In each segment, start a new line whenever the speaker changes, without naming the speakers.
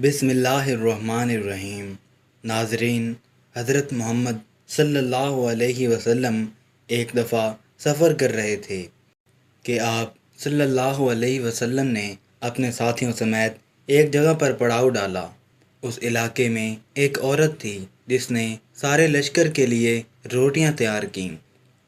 بسم اللہ الرحمن الرحیم۔ ناظرین، حضرت محمد صلی اللہ علیہ وسلم ایک دفعہ سفر کر رہے تھے کہ آپ صلی اللہ علیہ وسلم نے اپنے ساتھیوں سمیت ایک جگہ پر پڑاؤ ڈالا۔ اس علاقے میں ایک عورت تھی جس نے سارے لشکر کے لیے روٹیاں تیار کیں۔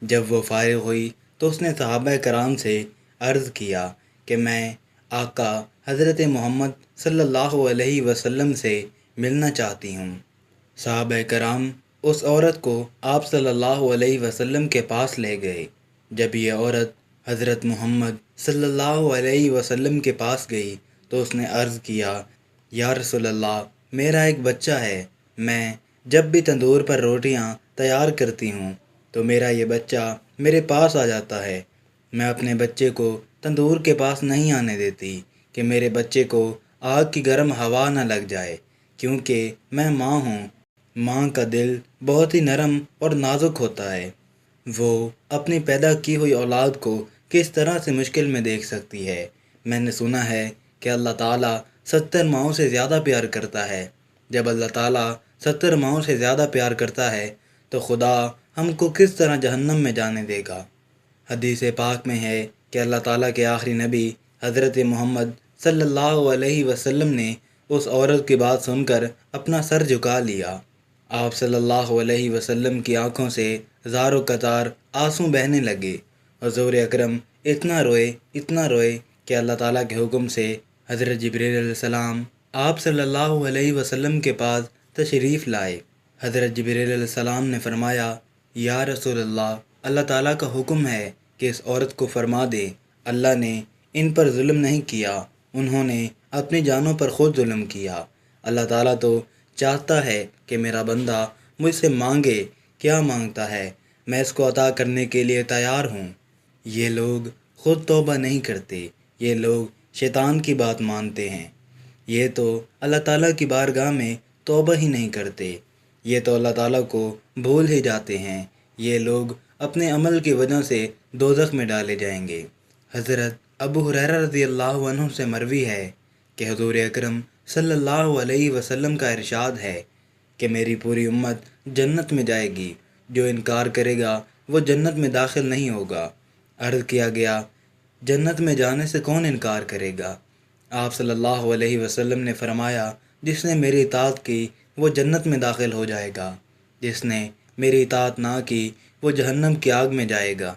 جب وہ فارغ ہوئی تو اس نے صحابہ کرام سے عرض کیا کہ میں آقا حضرت محمد صلی اللہ علیہ وسلم سے ملنا چاہتی ہوں۔ صحابہ کرام اس عورت کو آپ صلی اللہ علیہ وسلم کے پاس لے گئے۔ جب یہ عورت حضرت محمد صلی اللہ علیہ وسلم کے پاس گئی تو اس نے عرض کیا، یا رسول اللہ، میرا ایک بچہ ہے۔ میں جب بھی تندور پر روٹیاں تیار کرتی ہوں تو میرا یہ بچہ میرے پاس آ جاتا ہے۔ میں اپنے بچے کو تندور کے پاس نہیں آنے دیتی کہ میرے بچے کو آگ کی گرم ہوا نہ لگ جائے، کیونکہ میں ماں ہوں۔ ماں کا دل بہت ہی نرم اور نازک ہوتا ہے۔ وہ اپنی پیدا کی ہوئی اولاد کو کس طرح سے مشکل میں دیکھ سکتی ہے۔ میں نے سنا ہے کہ اللہ تعالیٰ 70 ماؤں سے زیادہ پیار کرتا ہے۔ جب اللہ تعالیٰ 70 ماؤں سے زیادہ پیار کرتا ہے تو خدا ہم کو کس طرح جہنم میں جانے دے گا۔ حدیث پاک میں ہے کہ اللہ تعالیٰ کے آخری نبی حضرت محمد صلی اللہ علیہ وسلم نے اس عورت کی بات سن کر اپنا سر جھکا لیا۔ آپ صلی اللہ علیہ وسلم کی آنکھوں سے زار قطار آنسو بہنے لگے۔ حضور اکرم اتنا روئے کہ اللہ تعالیٰ کے حکم سے حضرت جبریل علیہ السلام آپ صلی اللہ علیہ وسلم کے پاس تشریف لائے۔ حضرت جبریل علیہ السلام نے فرمایا، یا رسول اللہ، اللہ تعالیٰ کا حکم ہے کہ اس عورت کو فرما دے، اللہ نے ان پر ظلم نہیں کیا، انہوں نے اپنی جانوں پر خود ظلم کیا۔ اللہ تعالیٰ تو چاہتا ہے کہ میرا بندہ مجھ سے مانگے، کیا مانگتا ہے میں اس کو عطا کرنے کے لیے تیار ہوں۔ یہ لوگ خود توبہ نہیں کرتے، یہ لوگ شیطان کی بات مانتے ہیں۔ یہ تو اللہ تعالیٰ کی بارگاہ میں توبہ ہی نہیں کرتے، یہ تو اللہ تعالیٰ کو بھول ہی جاتے ہیں۔ یہ لوگ اپنے عمل کی وجہ سے دوزخ میں ڈالے جائیں گے۔ حضرت ابو ہریرہ رضی اللہ عنہ سے مروی ہے کہ حضور اکرم صلی اللہ علیہ وسلم کا ارشاد ہے کہ میری پوری امت جنت میں جائے گی، جو انکار کرے گا وہ جنت میں داخل نہیں ہوگا۔ عرض کیا گیا، جنت میں جانے سے کون انکار کرے گا؟ آپ صلی اللہ علیہ وسلم نے فرمایا، جس نے میری اطاعت کی وہ جنت میں داخل ہو جائے گا، جس نے میری اطاعت نہ کی وہ جہنم کی آگ میں جائے گا۔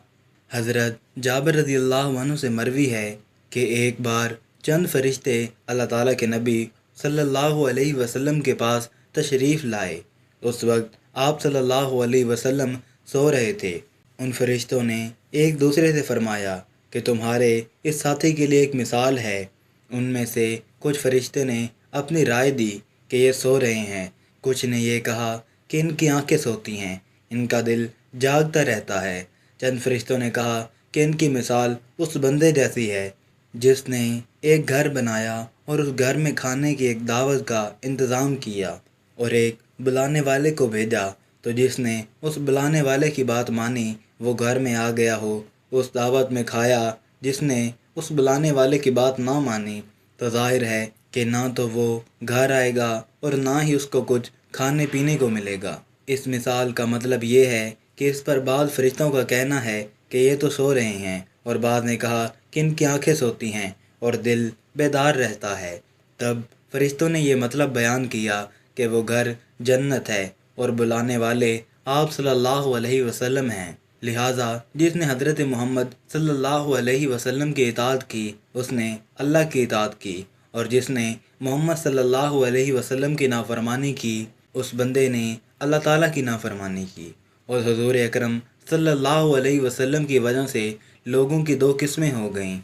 حضرت جابر رضی اللہ عنہ سے مروی ہے کہ ایک بار چند فرشتے اللہ تعالیٰ کے نبی صلی اللہ علیہ وسلم کے پاس تشریف لائے۔ اس وقت آپ صلی اللہ علیہ وسلم سو رہے تھے۔ ان فرشتوں نے ایک دوسرے سے فرمایا کہ تمہارے اس ساتھی کے لیے ایک مثال ہے۔ ان میں سے کچھ فرشتے نے اپنی رائے دی کہ یہ سو رہے ہیں، کچھ نے یہ کہا کہ ان کی آنکھیں سوتی ہیں، ان کا دل جاگتا رہتا ہے۔ چند فرشتوں نے کہا کہ ان کی مثال اس بندے جیسی ہے جس نے ایک گھر بنایا اور اس گھر میں کھانے کی ایک دعوت کا انتظام کیا اور ایک بلانے والے کو بھیجا، تو جس نے اس بلانے والے کی بات مانی وہ گھر میں آ گیا ہو، اس دعوت میں کھایا۔ جس نے اس بلانے والے کی بات نہ مانی تو ظاہر ہے کہ نہ تو وہ گھر آئے گا اور نہ ہی اس کو کچھ کھانے پینے کو ملے گا۔ اس مثال کا مطلب یہ ہے کہ اس پر بعض فرشتوں کا کہنا ہے کہ یہ تو سو رہے ہیں، اور بعض نے کہا کہ ان کی آنکھیں سوتی ہیں اور دل بیدار رہتا ہے۔ تب فرشتوں نے یہ مطلب بیان کیا کہ وہ گھر جنت ہے اور بلانے والے آپ صلی اللہ علیہ وسلم ہیں، لہٰذا جس نے حضرت محمد صلی اللہ علیہ وسلم کی اطاعت کی اس نے اللہ کی اطاعت کی، اور جس نے محمد صلی اللہ علیہ وسلم کی نافرمانی کی اس بندے نے اللہ تعالیٰ کی نافرمانی کی۔ اور حضور اکرم صلی اللہ علیہ وسلم کی وجہ سے لوگوں کی دو قسمیں ہو گئیں،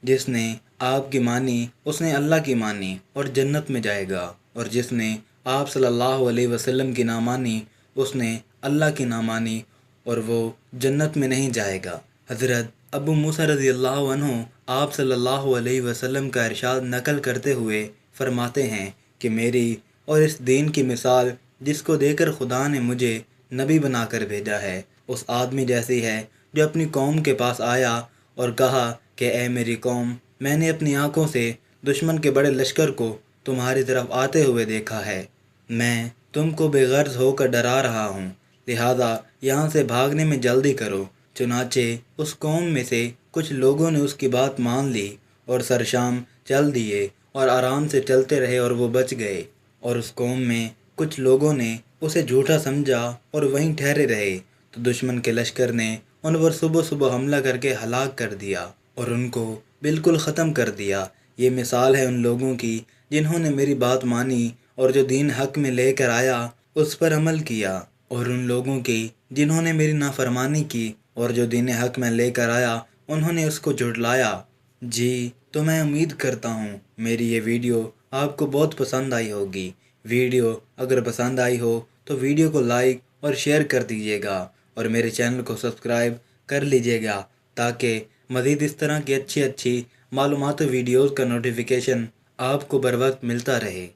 جس نے آپ کی مانی اس نے اللہ کی مانی اور جنت میں جائے گا، اور جس نے آپ صلی اللہ علیہ وسلم کی نہ مانی اس نے اللہ کی نہ مانی اور وہ جنت میں نہیں جائے گا۔ حضرت ابو موسیٰ رضی اللہ عنہ آپ صلی اللہ علیہ وسلم کا ارشاد نقل کرتے ہوئے فرماتے ہیں کہ میری اور اس دین کی مثال جس کو دے کر خدا نے مجھے نبی بنا کر بھیجا ہے، اس آدمی جیسی ہے جو اپنی قوم کے پاس آیا اور کہا کہ اے میری قوم، میں نے اپنی آنکھوں سے دشمن کے بڑے لشکر کو تمہاری طرف آتے ہوئے دیکھا ہے۔ میں تم کو بے غرض ہو کر ڈرا رہا ہوں، لہذا یہاں سے بھاگنے میں جلدی کرو۔ چنانچہ اس قوم میں سے کچھ لوگوں نے اس کی بات مان لی اور سرشام چل دیے اور آرام سے چلتے رہے اور وہ بچ گئے، اور اس قوم میں کچھ لوگوں نے اسے جھوٹا سمجھا اور وہیں ٹھہرے رہے، تو دشمن کے لشکر نے ان پر صبح صبح حملہ کر کے ہلاک کر دیا اور ان کو بالکل ختم کر دیا۔ یہ مثال ہے ان لوگوں کی جنہوں نے میری بات مانی اور جو دین حق میں لے کر آیا اس پر عمل کیا، اور ان لوگوں کی جنہوں نے میری نافرمانی کی اور جو دین حق میں لے کر آیا انہوں نے اس کو جھٹلایا۔ جی، تو میں امید کرتا ہوں میری یہ ویڈیو آپ کو بہت پسند آئی ہوگی۔ ویڈیو اگر پسند آئی ہو تو ویڈیو کو لائک اور شیئر کر دیجیے گا، اور میرے چینل کو سبسکرائب کر لیجیے گا تاکہ مزید اس طرح کی اچھی معلومات و ویڈیوز کا نوٹیفیکیشن آپ کو بر وقت ملتا رہے۔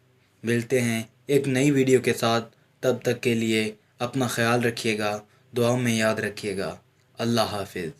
ملتے ہیں ایک نئی ویڈیو کے ساتھ، تب تک کے لیے اپنا خیال رکھیے گا، دعاؤں میں یاد رکھیے گا۔ اللہ حافظ۔